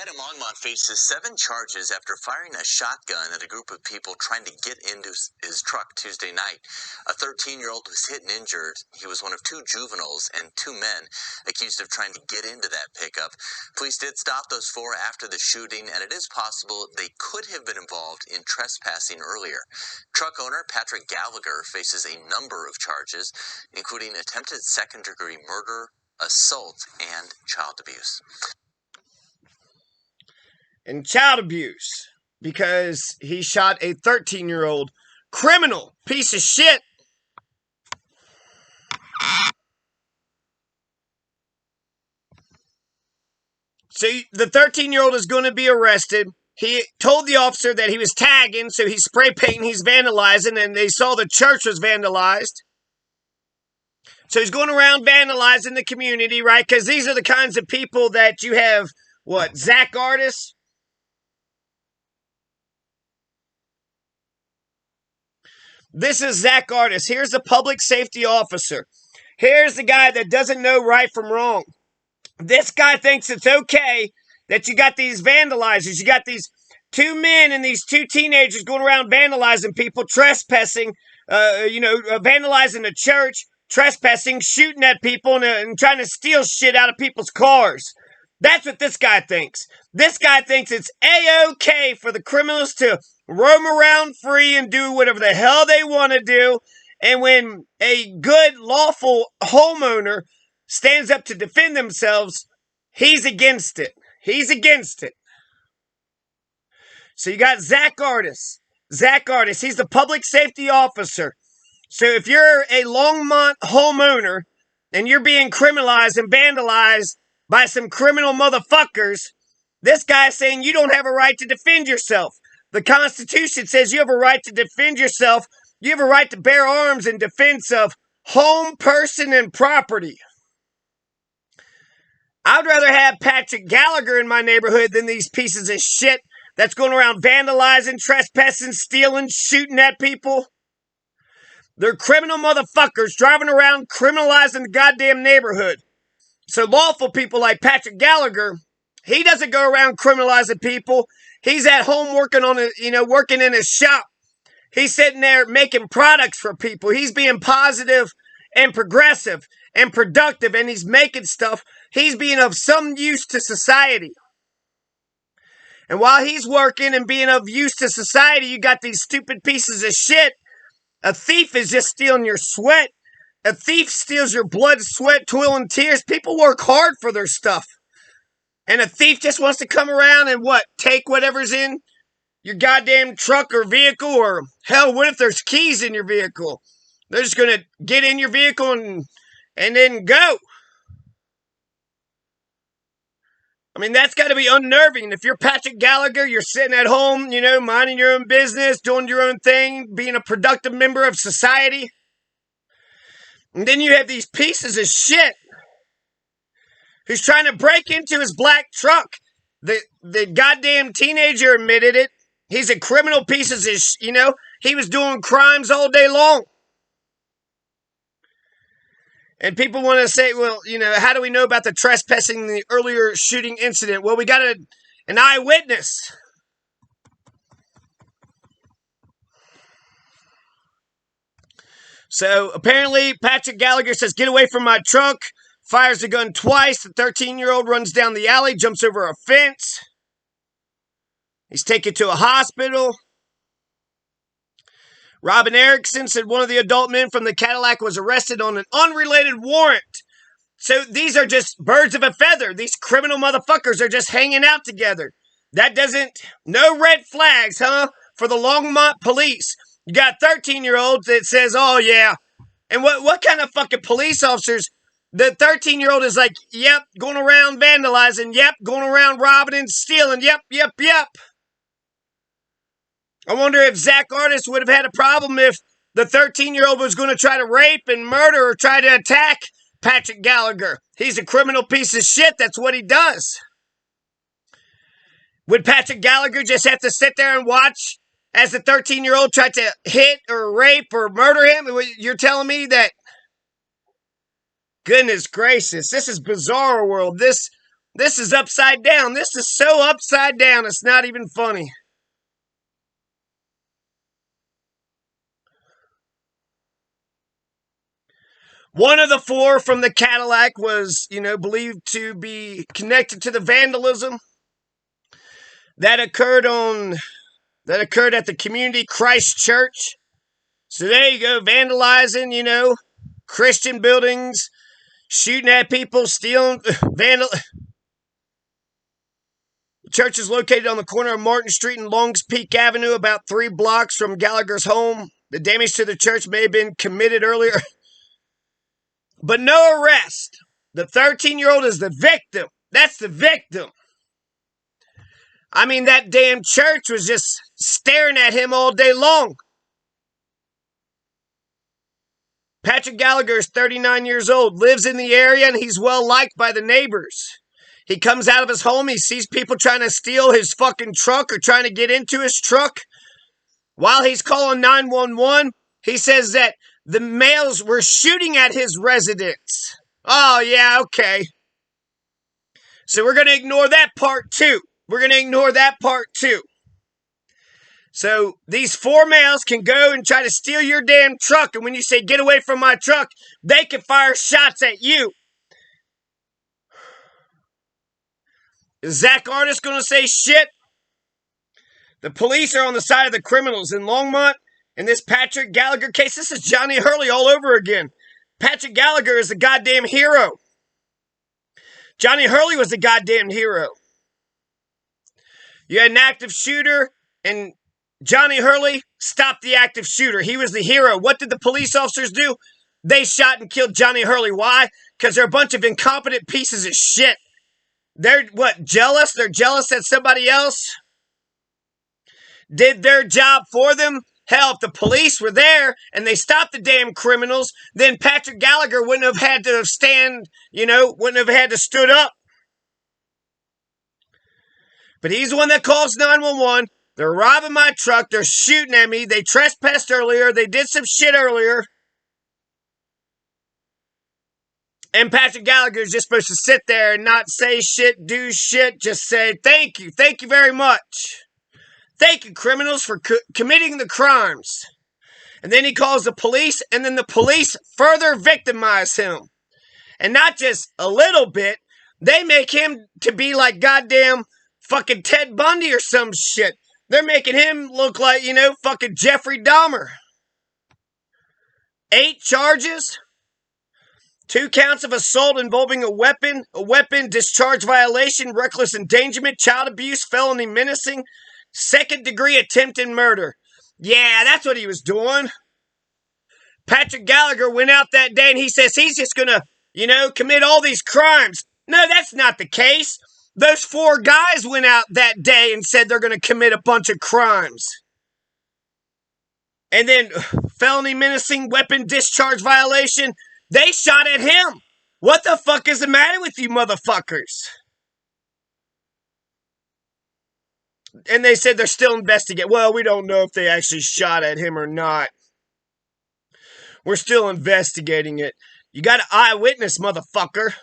in Longmont faces 7 charges after firing a shotgun at a group of people trying to get into his truck Tuesday night. A 13-year-old was hit and injured. He was one of 2 juveniles and 2 men accused of trying to get into that pickup. Police did stop those 4 after the shooting, and it is possible they could have been involved in trespassing earlier. Truck owner Patrick Gallagher faces a number of charges, including attempted second-degree murder, assault, and child abuse. And child abuse because he shot a 13-year-old criminal piece of shit. So the 13-year-old is going to be arrested. He told the officer that he was tagging, so he's spray painting, he's vandalizing, and they saw the church was vandalized. So he's going around vandalizing the community, right? Because these are the kinds of people that you have, Zach Artis? This is Zach Artis. Here's the public safety officer. Here's the guy that doesn't know right from wrong. This guy thinks it's okay that you got these vandalizers. You got these 2 men and these 2 teenagers going around vandalizing people, trespassing, vandalizing the church, trespassing, shooting at people, and trying to steal shit out of people's cars. That's what this guy thinks. This guy thinks it's A-OK for the criminals to roam around free and do whatever the hell they want to do. And when a good, lawful homeowner stands up to defend themselves, he's against it. He's against it. So you got Zach Artis. Zach Artis, he's the public safety officer. So if you're a Longmont homeowner and you're being criminalized and vandalized by some criminal motherfuckers, this guy's saying you don't have a right to defend yourself. The Constitution says you have a right to defend yourself. You have a right to bear arms in defense of home, person, and property. I'd rather have Patrick Gallagher in my neighborhood than these pieces of shit that's going around vandalizing, trespassing, stealing, shooting at people. They're criminal motherfuckers driving around criminalizing the goddamn neighborhood. So lawful people like Patrick Gallagher, he doesn't go around criminalizing people. He's at home working in his shop. He's sitting there making products for people. He's being positive and progressive and productive, and he's making stuff. He's being of some use to society. And while he's working and being of use to society, you got these stupid pieces of shit. A thief is just stealing your sweat. A thief steals your blood, sweat, toil, and tears. People work hard for their stuff. And a thief just wants to come around and take whatever's in your goddamn truck or vehicle, or hell, what if there's keys in your vehicle? They're just going to get in your vehicle and then go. I mean, that's got to be unnerving. If you're Patrick Gallagher, you're sitting at home, minding your own business, doing your own thing, being a productive member of society. And then you have these pieces of shit who's trying to break into his black truck. The goddamn teenager admitted it. He's a criminal piece of he was doing crimes all day long. And people want to say, well, how do we know about the trespassing in the earlier shooting incident? Well, we got an eyewitness. So apparently Patrick Gallagher says, "Get away from my truck." Fires the gun twice. The 13-year-old runs down the alley, jumps over a fence. He's taken to a hospital. Robin Erickson said one of the adult men from the Cadillac was arrested on an unrelated warrant. So these are just birds of a feather. These criminal motherfuckers are just hanging out together. No red flags, huh? For the Longmont police. You got 13-year-olds that says, oh yeah. And what kind of fucking police officers? The 13-year-old is like, yep, going around vandalizing, yep, going around robbing and stealing, yep. I wonder if Zach Artis would have had a problem if the 13-year-old was going to try to rape and murder or try to attack Patrick Gallagher. He's a criminal piece of shit. That's what he does. Would Patrick Gallagher just have to sit there and watch as the 13-year-old tried to hit or rape or murder him? You're telling me that? Goodness gracious, this is bizarre world. This is upside down. This is so upside down, it's not even funny. One of the four from the Cadillac was, believed to be connected to the vandalism that occurred at the Community Christ Church. So there you go, vandalizing, Christian buildings, shooting at people, stealing, The church is located on the corner of Martin Street and Longs Peak Avenue, about 3 blocks from Gallagher's home. The damage to the church may have been committed earlier, but no arrest. The 13-year-old is the victim. That's the victim. I mean, that damn church was just staring at him all day long. Patrick Gallagher is 39 years old, lives in the area, and he's well liked by the neighbors. He comes out of his home, he sees people trying to steal his fucking truck or trying to get into his truck. While he's calling 911, he says that the males were shooting at his residence. Oh, yeah, okay. So we're going to ignore that part too. So these 4 males can go and try to steal your damn truck, and when you say, get away from my truck, they can fire shots at you. Is Zach Artist going to say shit? The police are on the side of the criminals in Longmont. In this Patrick Gallagher case, this is Johnny Hurley all over again. Patrick Gallagher is the goddamn hero. Johnny Hurley was the goddamn hero. You had an active shooter, and Johnny Hurley stopped the active shooter. He was the hero. What did the police officers do? They shot and killed Johnny Hurley. Why? Because they're a bunch of incompetent pieces of shit. They're, jealous? They're jealous that somebody else did their job for them? Hell, if the police were there and they stopped the damn criminals, then Patrick Gallagher wouldn't have had to wouldn't have had to stood up. But he's the one that calls 911. They're robbing my truck. They're shooting at me. They trespassed earlier. They did some shit earlier. And Patrick Gallagher is just supposed to sit there and not say shit, do shit, just say, thank you. Thank you very much. Thank you, criminals, for committing the crimes. And then he calls the police, and then the police further victimize him. And not just a little bit. They make him to be like goddamn fucking Ted Bundy or some shit. They're making him look like, fucking Jeffrey Dahmer. 8 charges. 2 counts of assault involving a weapon, discharge violation, reckless endangerment, child abuse, felony menacing, 2nd-degree attempted murder. Yeah, that's what he was doing. Patrick Gallagher went out that day and he says he's just gonna, commit all these crimes. No, that's not the case. Those 4 guys went out that day and said they're gonna commit a bunch of crimes. And then felony menacing, weapon discharge violation, they shot at him. What the fuck is the matter with you motherfuckers? And they said they're still investigating. Well, we don't know if they actually shot at him or not. We're still investigating it. You got an eyewitness, motherfucker.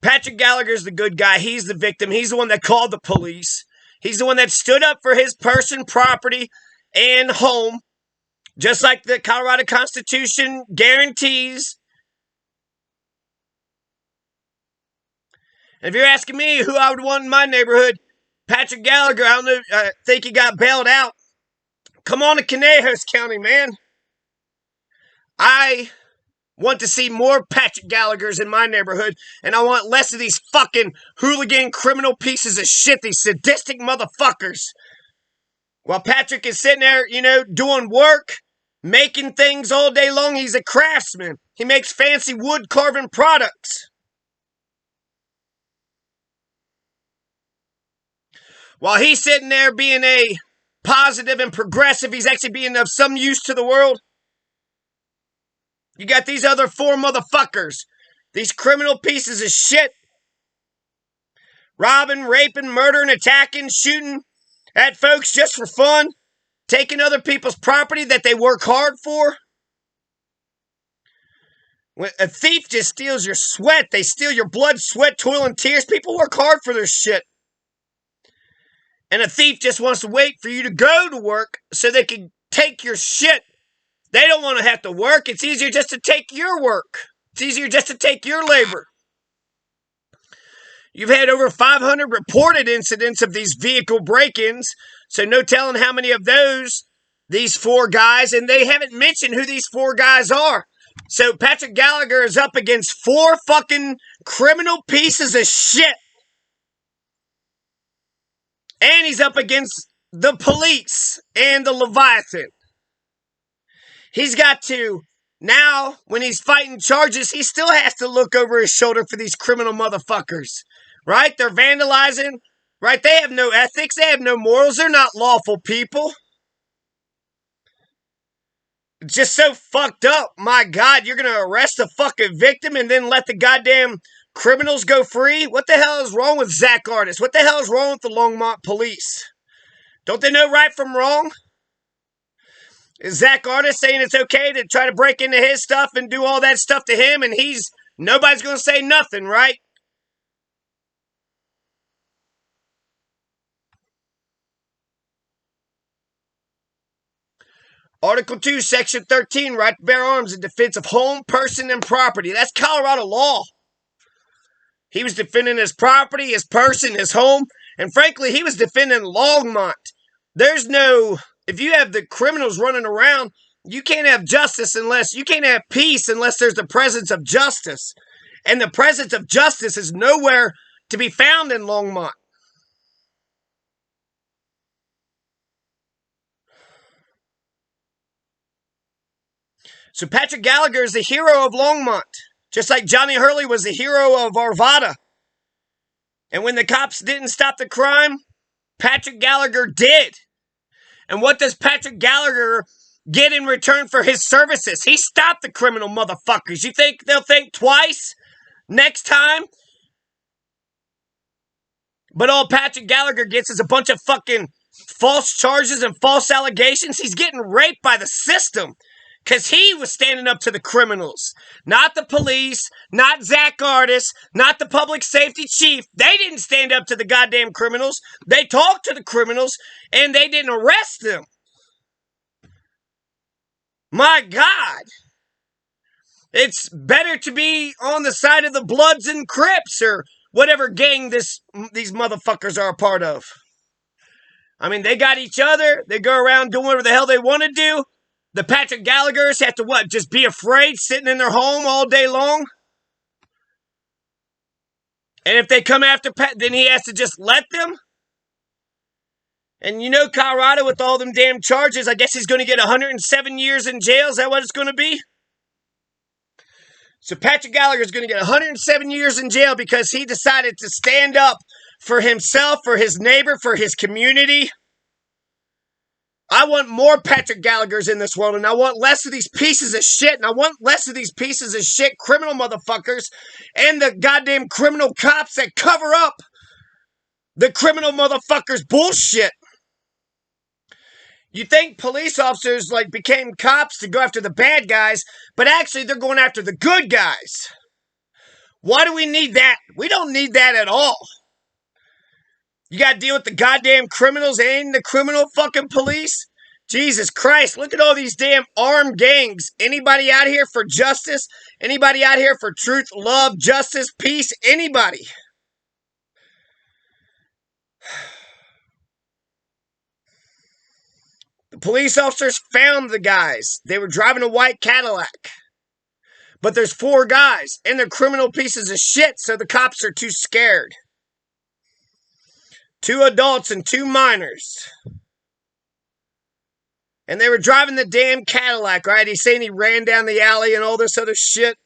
Patrick Gallagher's the good guy. He's the victim. He's the one that called the police. He's the one that stood up for his person, property, and home. Just like the Colorado Constitution guarantees. And if you're asking me who I would want in my neighborhood, Patrick Gallagher, I don't know, I think he got bailed out. Come on to Conejos County, man. I want to see more Patrick Gallaghers in my neighborhood, and I want less of these fucking hooligan criminal pieces of shit, these sadistic motherfuckers. While Patrick is sitting there, doing work, making things all day long, he's a craftsman. He makes fancy wood carving products. While he's sitting there being a positive and progressive, he's actually being of some use to the world. You got these other 4 motherfuckers. These criminal pieces of shit. Robbing, raping, murdering, attacking, shooting at folks just for fun. Taking other people's property that they work hard for. When a thief just steals your sweat, they steal your blood, sweat, toil, and tears. People work hard for their shit. And a thief just wants to wait for you to go to work so they can take your shit. They don't want to have to work. It's easier just to take your work. It's easier just to take your labor. You've had over 500 reported incidents of these vehicle break-ins, so no telling how many of these four guys, and they haven't mentioned who these four guys are. So Patrick Gallagher is up against four fucking criminal pieces of shit. And he's up against the police and the Leviathan. He's got to, now, when he's fighting charges, he still has to look over his shoulder for these criminal motherfuckers. Right? They're vandalizing. Right? They have no ethics. They have no morals. They're not lawful people. It's just so fucked up. My God, you're going to arrest the fucking victim and then let the goddamn criminals go free? What the hell is wrong with Zach Artis? What the hell is wrong with the Longmont police? Don't they know right from wrong? Is Zach Artis saying it's okay to try to break into his stuff and do all that stuff to him and nobody's going to say nothing, right? Article 2, Section 13, right to bear arms in defense of home, person, and property. That's Colorado law. He was defending his property, his person, his home, and frankly, he was defending Longmont. If you have the criminals running around, you can't have you can't have peace unless there's the presence of justice. And the presence of justice is nowhere to be found in Longmont. So Patrick Gallagher is the hero of Longmont, just like Johnny Hurley was the hero of Arvada. And when the cops didn't stop the crime, Patrick Gallagher did. And what does Patrick Gallagher get in return for his services? He stopped the criminal motherfuckers. You think they'll think twice next time? But all Patrick Gallagher gets is a bunch of fucking false charges and false allegations. He's getting raped by the system. Because he was standing up to the criminals. Not the police, not Zach Artis, not the public safety chief. They didn't stand up to the goddamn criminals. They talked to the criminals, and they didn't arrest them. My God. It's better to be on the side of the Bloods and Crips, or whatever gang these motherfuckers are a part of. I mean, they got each other. They go around doing whatever the hell they want to do. The Patrick Gallaghers have to what? Just be afraid, sitting in their home all day long? And if they come after Pat, then he has to just let them? And you know Colorado with all them damn charges, I guess he's going to get 107 years in jail. Is that what it's going to be? So Patrick Gallagher is going to get 107 years in jail because he decided to stand up for himself, for his neighbor, for his community. I want more Patrick Gallaghers in this world, and I want less of these pieces of shit, and I want less of these pieces of shit criminal motherfuckers and the goddamn criminal cops that cover up the criminal motherfuckers' bullshit. You think police officers became cops to go after the bad guys, but actually they're going after the good guys. Why do we need that? We don't need that at all. You got to deal with the goddamn criminals and the criminal fucking police? Jesus Christ, look at all these damn armed gangs. Anybody out here for justice? Anybody out here for truth, love, justice, peace? Anybody? The police officers found the guys. They were driving a white Cadillac. But there's 4 guys, and they're criminal pieces of shit, so the cops are too scared. 2 adults and 2 minors. And they were driving the damn Cadillac, right? He's saying he ran down the alley and all this other shit.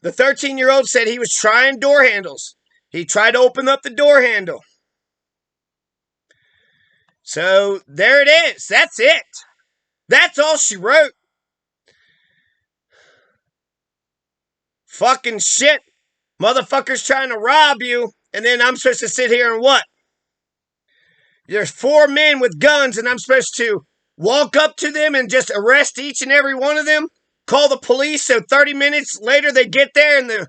The 13-year-old said he was trying door handles. He tried to open up the door handle. So, there it is. That's it. That's all she wrote. Fucking shit. Motherfuckers trying to rob you, and then I'm supposed to sit here and what? There's 4 men with guns, and I'm supposed to walk up to them and just arrest each and every one of them, call the police, so 30 minutes later they get there and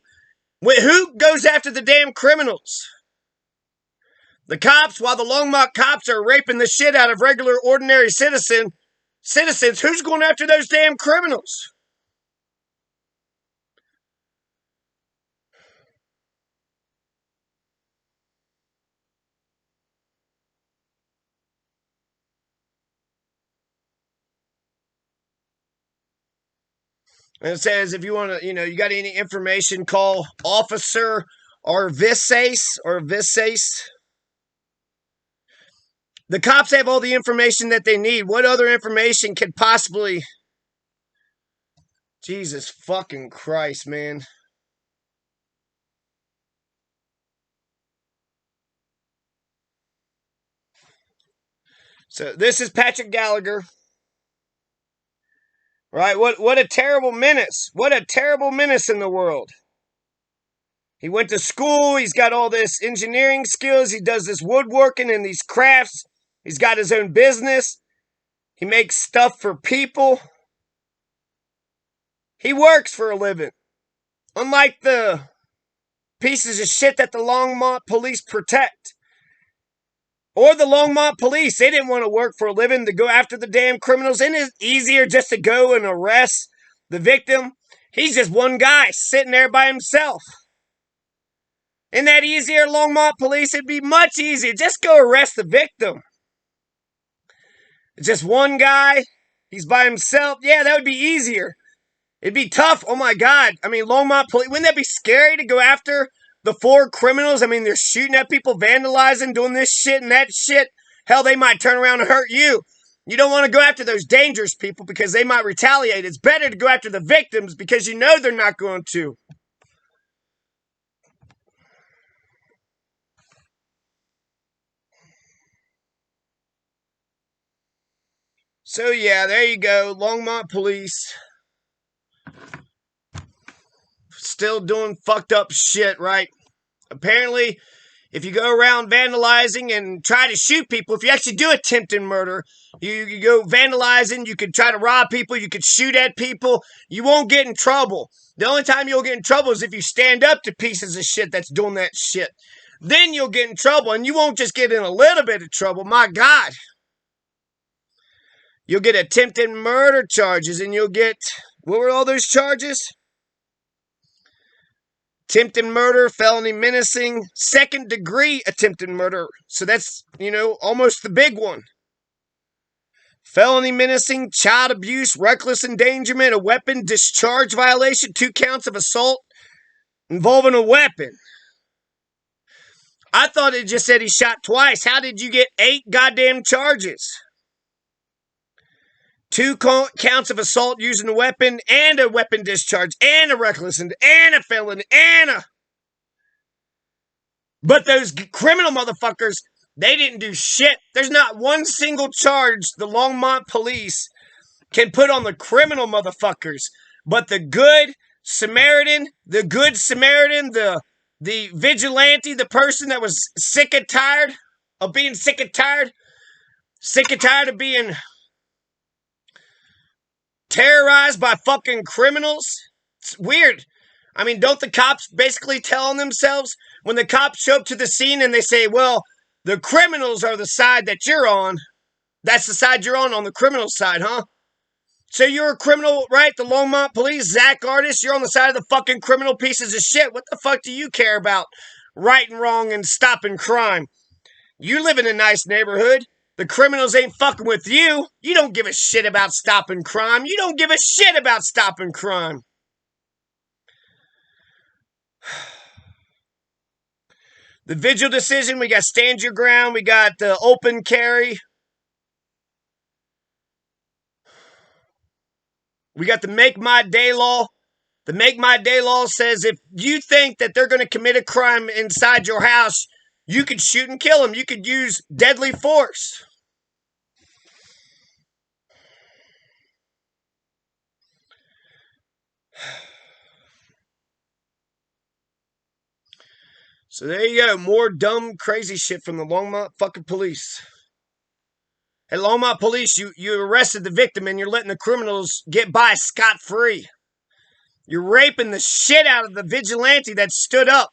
who goes after the damn criminals? The cops, while the Longmont cops are raping the shit out of regular, ordinary citizens, who's going after those damn criminals? And it says if you want to, you got any information, call Officer Arvisace. The cops have all the information that they need. What other information could possibly... Jesus fucking Christ, man. So this is Patrick Gallagher. Right? What a terrible menace. What a terrible menace in the world. He went to school. He's got all this engineering skills. He does this woodworking and these crafts. He's got his own business. He makes stuff for people. He works for a living. Unlike the pieces of shit that the Longmont police protect. Or the Longmont police. They didn't want to work for a living to go after the damn criminals. Isn't it easier just to go and arrest the victim? He's just one guy sitting there by himself. Isn't that easier, Longmont police? It'd be much easier. Just go arrest the victim. It's just one guy. He's by himself. Yeah, that would be easier. It'd be tough. Oh my God. I mean, Longmont police, wouldn't that be scary to go after the 4 criminals? I mean, they're shooting at people, vandalizing, doing this shit and that shit. Hell, they might turn around and hurt you. You don't want to go after those dangerous people because they might retaliate. It's better to go after the victims because you know they're not going to. So yeah, there you go. Longmont police. Still doing fucked up shit, right? Apparently, if you go around vandalizing and try to shoot people, if you actually do attempted murder, you go vandalizing, you could try to rob people, you could shoot at people, you won't get in trouble. The only time you'll get in trouble is if you stand up to pieces of shit that's doing that shit. Then you'll get in trouble, and you won't just get in a little bit of trouble. My God. You'll get attempted murder charges, and you'll get... What were all those charges? Attempted murder, felony menacing, second-degree attempted murder. So that's, almost the big one. Felony menacing, child abuse, reckless endangerment, a weapon discharge violation, 2 counts of assault involving a weapon. I thought it just said he shot twice. How did you get 8 goddamn charges? 2 counts of assault using a weapon, and a weapon discharge, and a reckless, and a felony, But those criminal motherfuckers, they didn't do shit. There's not one single charge the Longmont police can put on the criminal motherfuckers. But the good Samaritan, the vigilante, the person that was sick and tired of being sick and tired of being terrorized by fucking criminals. It's weird. I mean, don't the cops basically tell on themselves when the cops show up to the scene and they say, well, the criminals are the side that you're on. That's the side you're on the criminal side, huh? So you're a criminal, right? The Longmont police, Zach Artist, you're on the side of the fucking criminal pieces of shit. What the fuck do you care about right and wrong and stopping crime? You live in a nice neighborhood. The criminals ain't fucking with you. You don't give a shit about stopping crime. You don't give a shit about stopping crime. The vigil decision, we got stand your ground. We got the open carry. We got the make my day law. The make my day law says if you think that they're going to commit a crime inside your house, you could shoot and kill them. You could use deadly force. So there you go. More dumb, crazy shit from the Longmont fucking police. Hey, Longmont police, you arrested the victim and you're letting the criminals get by scot-free. You're raping the shit out of the vigilante that stood up.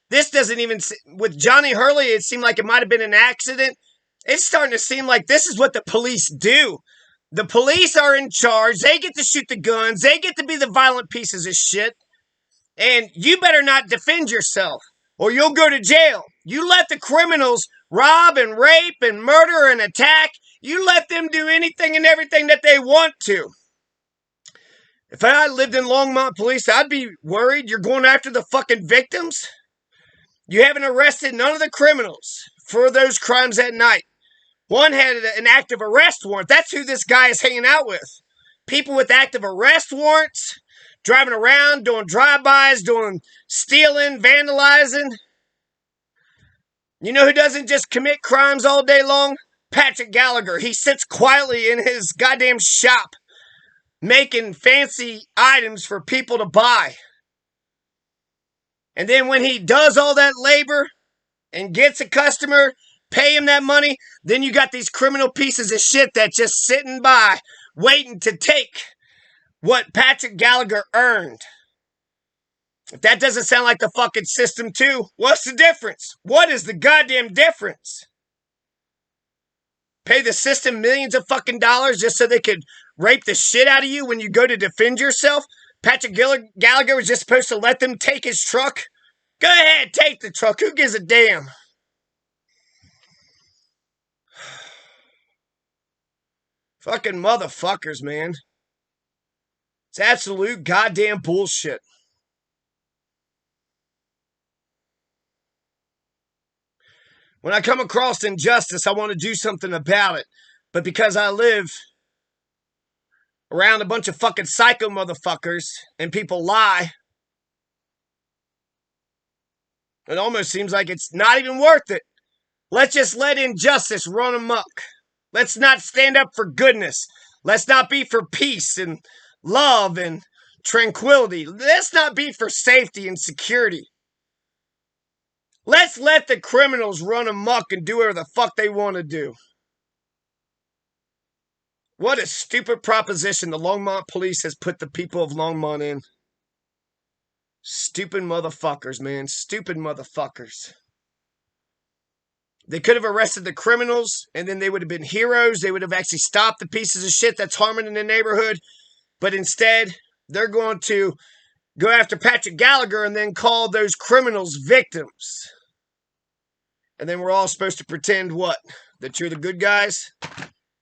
This doesn't even, with Johnny Hurley, it seemed like it might have been an accident. It's starting to seem like this is what the police do. The police are in charge. They get to shoot the guns. They get to be the violent pieces of shit. And you better not defend yourself or you'll go to jail. You let the criminals rob and rape and murder and attack. You let them do anything and everything that they want to. If I lived in Longmont police, I'd be worried. You're going after the fucking victims? You haven't arrested none of the criminals for those crimes that night. One had an active arrest warrant. That's who this guy is hanging out with. People with active arrest warrants, driving around, doing drive-bys, doing stealing, vandalizing. You know who doesn't just commit crimes all day long? Patrick Gallagher. He sits quietly in his goddamn shop making fancy items for people to buy. And then when he does all that labor and gets a customer, pay him that money, then you got these criminal pieces of shit that just sitting by waiting to take what Patrick Gallagher earned. If that doesn't sound like the fucking system too, what's the difference? What is the goddamn difference? Pay the system millions of fucking dollars just so they could rape the shit out of you when you go to defend yourself? Patrick Gallagher was just supposed to let them take his truck? Go ahead, take the truck. Who gives a damn? Fucking motherfuckers, man. It's absolute goddamn bullshit. When I come across injustice, I want to do something about it. But because I live around a bunch of fucking psycho motherfuckers and people lie, it almost seems like it's not even worth it. Let's just let injustice run amok. Let's not stand up for goodness. Let's not be for peace and love and tranquility. Let's not be for safety and security. Let's let the criminals run amok and do whatever the fuck they want to do. What a stupid proposition the Longmont police has put the people of Longmont in. Stupid motherfuckers, man. Stupid motherfuckers. They could have arrested the criminals, and then they would have been heroes. They would have actually stopped the pieces of shit that's harming in the neighborhood. But instead, they're going to go after Patrick Gallagher and then call those criminals victims. And then we're all supposed to pretend what? That you're the good guys?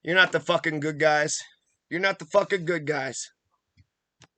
You're not the fucking good guys. You're not the fucking good guys.